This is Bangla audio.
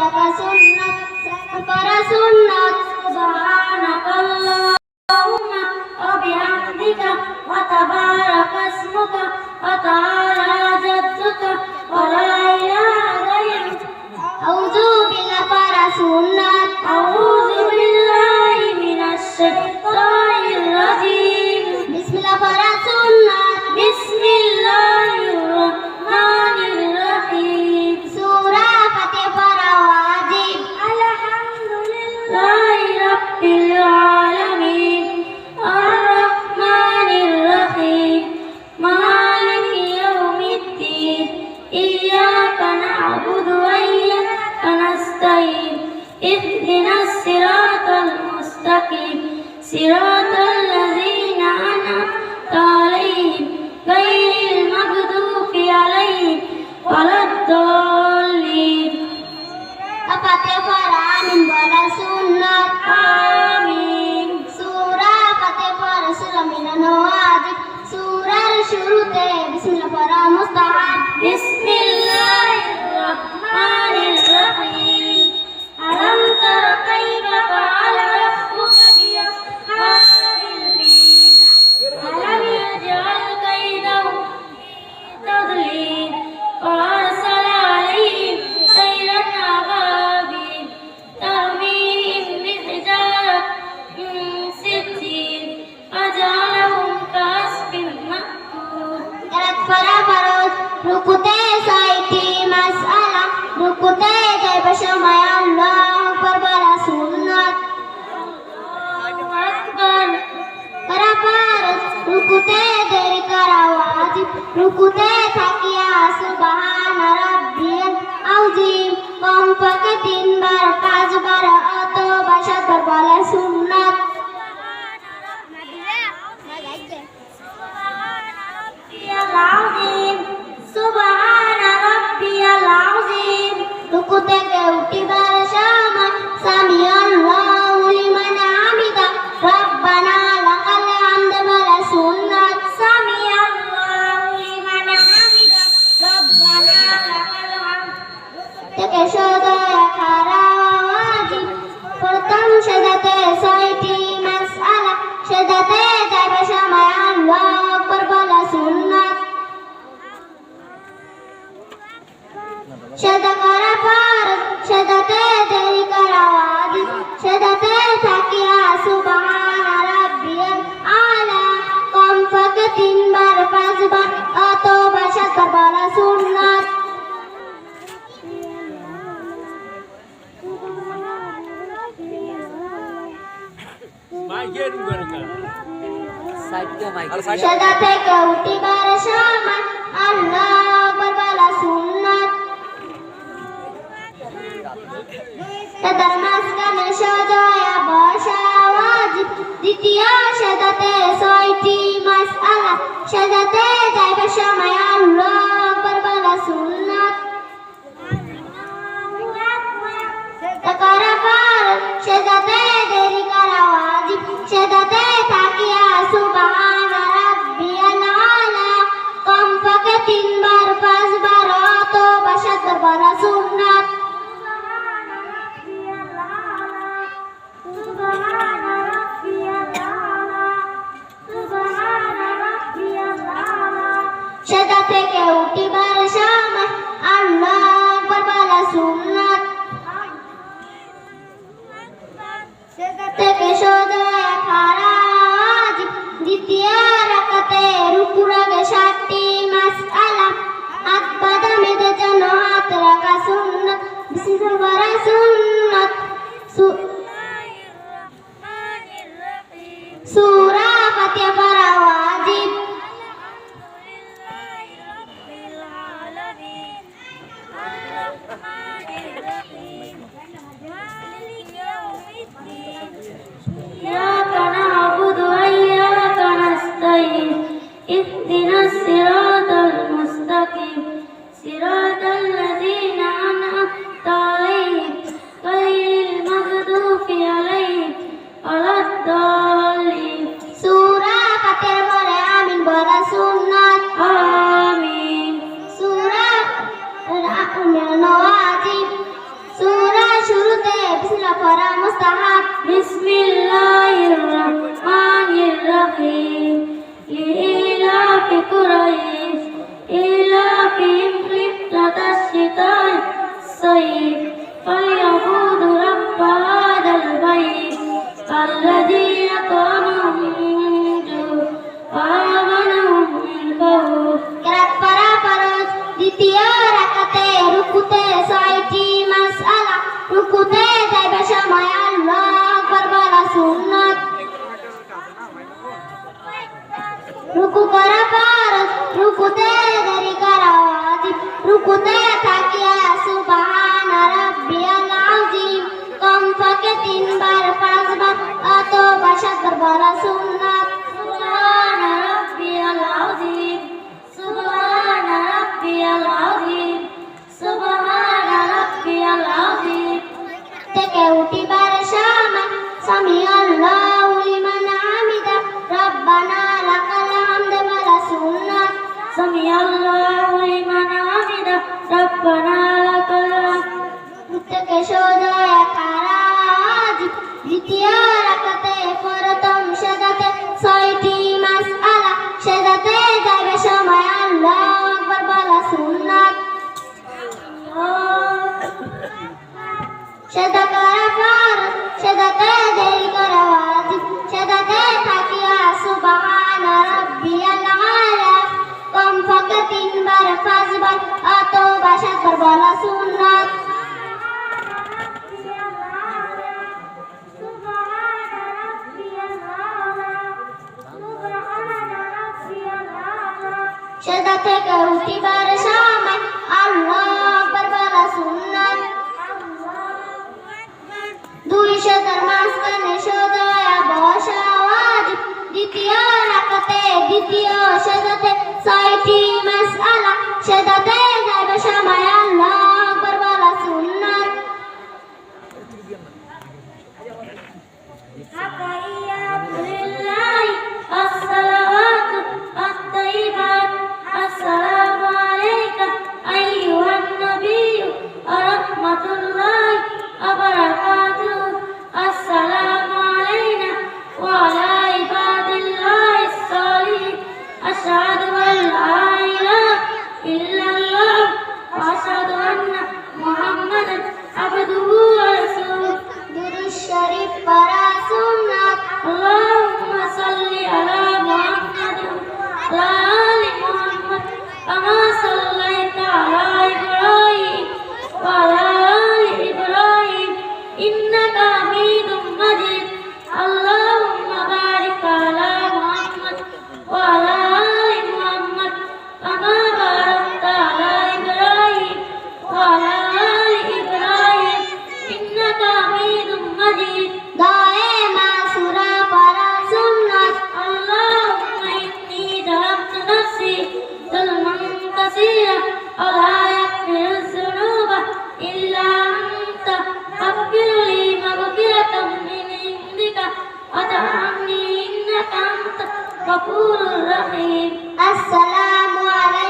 রাখা সুন্নাত পড়া সুন্নাত সুবহানাকাল্লাহুম্মা ওয়া বিহামদিকা ওয়া তাবারাকা ইসমুকা ওয়া তাআলা জাদ্দুকা ওয়া লা ইলাহা গায়রুক আউযু বিল্লাহি পড়া সুন্নাত আউযু বিল্লাহি মিনাশ শাইতানির রাজীম বিসমিল্লাহ পড়া সুন্নাত বিসমিল্লাহির রহমানির রহিম সূরা ফাতিহা পড়া ওয়াজিব আলহামদুলিল্লাহি রাব্বিল আলামিন আর রহমানির রহিম মালিকি ইয়াউমিদ্দিন ইয়্যাকা না'বুদু ওয়া ইয়্যাকা নাস্তাঈন ইহদিনাস সিরাতাল মুস্তাকিম সিরাতাল লাযীনা আন'আমতা আলাইহিম গায়রিল মাগদুবি আলাইহিম ওয়ালাদ-দাল্লিন ফাতিহা পড়া আমিন বলা সুন্নাত আমিন সূরা ফাতিহা পড়া সূরা মিনান ওয়াজিব সূরার শুরুতে বিসমিল্লাহ পড়া মুস্তাহাব বিসমিল্লাহির রহমানির রহিম আলাম তারা কাইফা ফাআলা রাব্বুকা বিআসহাবিল ফিল আলাম ইয়াজআল কাইদাহুম ফি তাদলিল ওয়া আরসালা আলাইহিম তায়রান আবাবিল তারমীহিম বিহিজারাতিন মিন সিজ্জিল ফাজআলাহুম কা'আসফিন মা'কুল ফরজ রুকুতে সাইটি মাসআলা রুকুতে যাইবার সময় আল্লাহু আকবার বলা সুন্নাত আল্লাহু আকবার করা ফরজ রুকুতে দেরি করা ওয়াজিব রুকুতে থাকিয়া সুবহানা রাব্বিয়াল আযীম কমপক্ষে 3 বার 5 বার অথবা 7 বার বলা সুন্নাত সুবহানা রাব্বিয়াল আযীম রুকু থেকে উঠিবার সময় সামি আল্লাহু লিমান হামিদা রব্বানা লাকাল হামদ বলা সুন্নাত সামি আল্লাহু লিমান হামিদা রব্বানা লাকাল হামদ থেকে সদয়া খারা ওয়াজিব প্রথম সাজাতে 6টি মাসআলা সাজাতে যাইবার সময় আল্লাহু আকবার বলা সুন্নাত সাদা করা ফরজ সাদাতে দেরি করা ওয়াজিব সাদাতে থাকিয়া সুবহানা রাব্বিয়াল আলা কমপক্ষে 3 বার 5 বার অথবা 7 বার বলা সুন্নাত সাদা থেকে উঠিবার সময় আল্লাহু আকবার বলা সুন্নাত সাদার মাঝখানে সজয়া বসা ওয়াজিব দ্বিতীয় সাদাতে 6টি মাসআলা সাদাতে যাইবার সময় আল্লাহু আকবার বলা সুন্নাত করা ফরজ সাদাতে দেরি করা ওয়াজিব সাদাতে থাকিয়া সুবহানা রাব্বিয়াল আলা কমপক্ষে 3 বার 5 বার অথবা 7 বার বলা সুন্নাত সাদা থেকে উঠিবার সময় আল্লাহু আকবার বলা সুন্নাত সাদা থেকে সজয়া খাড়া ওয়াজিব দ্বিতীয় রাকাতে রুকুর আগে 7টি মাসআলা হাত বাদামেদের জন্য হাত রাখা সুন্নাত বিসমিল্লাহ পড়া সুন্নাত সূরা ফাতিহা পড়া ওয়াজিব ইয়্যাকা না'বুদু ওয়া ইয়্যাকা নাস্তাঈন ইহদিনাস সিরাতাল মুস্তাকিম সিরাতাল লাযীনা আন'আমতা আলাইহিম গায়রিল মাগদুবি আলাইহিম ওয়ালাদ-দাল্লিন সূরা ফাতিহার পরে আমিন বলা সুন্নাত আমিন সূরা ওয়াজিব সূরা বিসমিল্লাহ পড়া মুস্তাহাব। বিসমিল্লাহির রহমানির রহিম। লিইলাফি কুরাইশ ইলাফিহিম রিহলাতাশ শিতা'i ওয়াস-সাইফ ফালইয়াবুদু রাব্ব হাযাল বাইত আল্লাযী আত'আমাহুম মিন জু' ওয়া আমানাহুম মিন খাউফ। কেরাত পড়া ফরজ। দ্বিতীয় রাকাতে রুকুতে 6টি মাসআলা। রুকুতে যাইবার সময় আল্লাহু আকবার বলা সুন্নাত। রুকু করা ফরজ। রুকুতে দেরি করা ওয়াজিব। রুকুতে থাকিয়া সুবহানা রাব্বিয়াল আযীম কমপক্ষে 3 বার 5 বার অথবা 7 বার বলা সুন্নাত। সুবহানা রাব্বিয়াল আযীম। সুবহানা রাব্বিয়াল আযীম। সুবহানা রাব্বিয়াল আযীম। থেকে উঠিবার সময় সামি আল্লাহু লিমান হামিদা রব্বানা লাকাল হামদ বলা সুন্নাত। সামি আল্লাহু লিমান হামিদা রব্বানা লাকাল হামদ। থেকে সোজা খাড়া ওয়াজিব। দ্বিতীয় রাকাতে প্রথম সেজদাতে 6টি মাসআলা। সেজদাতে যাইবার সময় আল্লাহু আকবার বলা সুন্নাত। সেজদা করা ফরজ। সেজদাতে দেরি করা ওয়াজিব। সেজদাতে থাকিয়া সুবহানা রাব্বিয়াল আলা কমপক্ষে 3 বার 5 বার অথবা 7 বার বলা সুন্নাত। সেজদা থেকে উঠিবার সময় আল্লাহু আকবার বলা সুন্নাত। 2 সেজদার মাঝখানে সোজা বসা ওয়াজিব। দ্বিতীয় রাকাতে দ্বিতীয় সেজদাতে 6টি মাসআলা। সেজদাতে যাইবার সময় আল্লাহু আকবার বলা সুন্নাত। তাহিয়াতু লিল্লাহি আসসালাওয়াতু আত-তাইয়্যিবাত। আসসালামু আলাইকা আইয়ুহান নাবিয়্যু ওয়া রাহমাতুল্লাহি ওয়া বারাকাতুহু। আসসালামু আলাইনা ওয়া আলা ইবাদিল্লাহিস সালিহিন। আশহাদু আল লা ইলাহা ইল্লাল্লাহ ওয়া আশহাদু আন্না মুহাম্মাদান আবদুহু ওয়া রাসূলুহু। দুরূদ শরীফ পড়া সুন্নাত। আল্লাহুম্মা সাল্লি আলা মুহাম্মাদ ওয়া আলি মুহাম্মাদ কামা সাল্লাইতা আলা ইব্রাহিম ওয়া আলা আলি ইব্রাহিম ইন্নাকা হামিদুম মাজিদ। আল্লাহুম্মা বারিক আলা মুহাম্মাদ ওয়া আলা আলি মুহাম্মাদ কামা বারাকতা আলা ইব্রাহিম ওয়া আলা আলি ইব্রাহিম ইন্নাকা হামিদুম মাজিদ। দোয়ে মাসুরা পড়া সুন্নাত। اللهم إني ظلمت نفسي ظلما كثيرا ولا يغفر الذنوب إلا أنت فاغفر لي مغفرة من عندك وارحمني إنك أنت الغفور الرحيم. আসসালামু আলাইকুম।